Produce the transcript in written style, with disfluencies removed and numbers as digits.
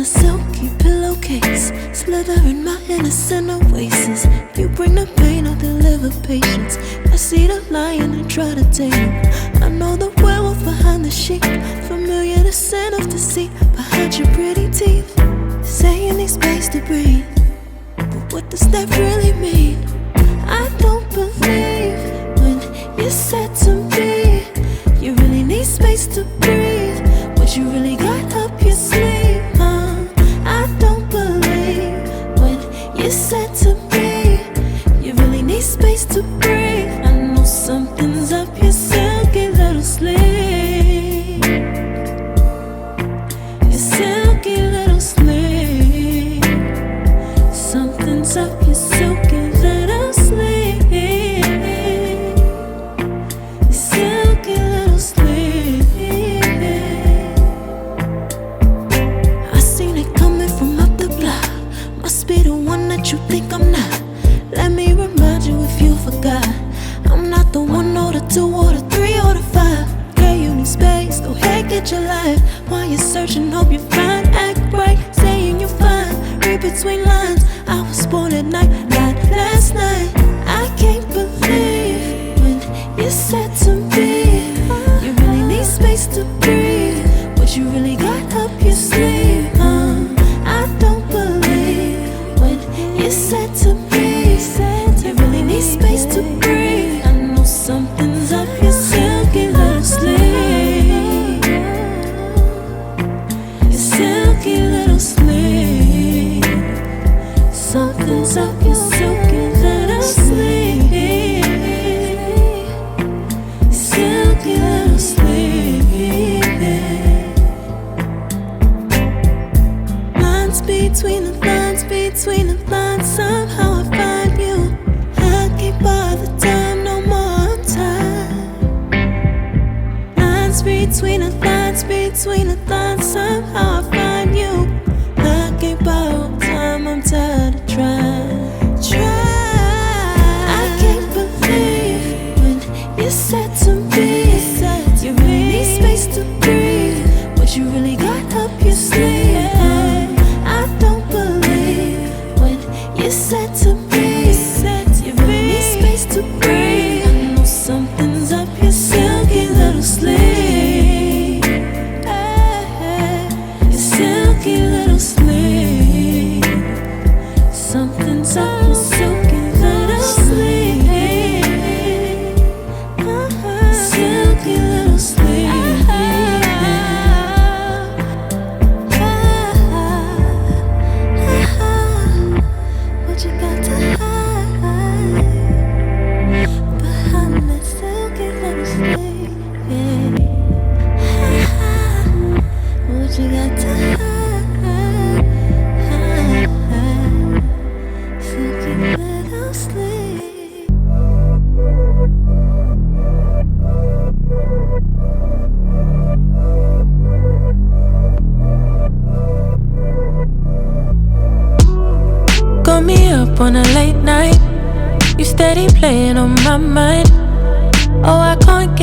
It's a silky pillowcase, slither in my innocent oasis. You bring the pain, I deliver patience. I see the lion and try to tame him. I know the werewolf behind the sheep, familiar the scent of deceit behind your pretty teeth. Saying need space to breathe, but what does that really mean? I don't believe when you said to me you really need space to breathe. What you really got up your sleeve, huh? I don't believe when you said to me you really need space to breathe. I know something's up your silky little sleeve, your silky little sleeve. Something's up your silky little sleeve, your silky little sleeve. I seen it coming from up the block. Must be the one that you think I'm not. Let me remind you if you forgot, I'm not the 1 or the 2 or the 3 or the 5. Girl, you need space, go ahead, get your life. While you're searching, hope you find. Act right, saying you're fine. Read between lines, I was born at night, not last night. I can't believe when you said to me you really need space to breathe. What you really got up your sleeve, huh? I don't believe when you said to me you really need space to breathe. I know something's up your silky little sleeve, your silky little sleeve. Something's up your silky little sleeve, silky little sleeve. Lines between the lines, between the lines, somehow I find you. I can't bother time no more time. Lines between the lines, between the lines, somehow I find you. I can't borrow time, I'm tired of trying. I can't believe when you said to me you really need space to breathe. What you really got up your sleeve, I don't believe when you said to me you really need space to breathe. I know something's up your silky little sleeve, your silky little sleeve. Something's up your silky little sleeve, silky little sleeve. What you got to hide behind that silky little sleeve? What you got to hide, silky little sleeve. Got me up on a late night, you steady playing on my mind. Oh, I can't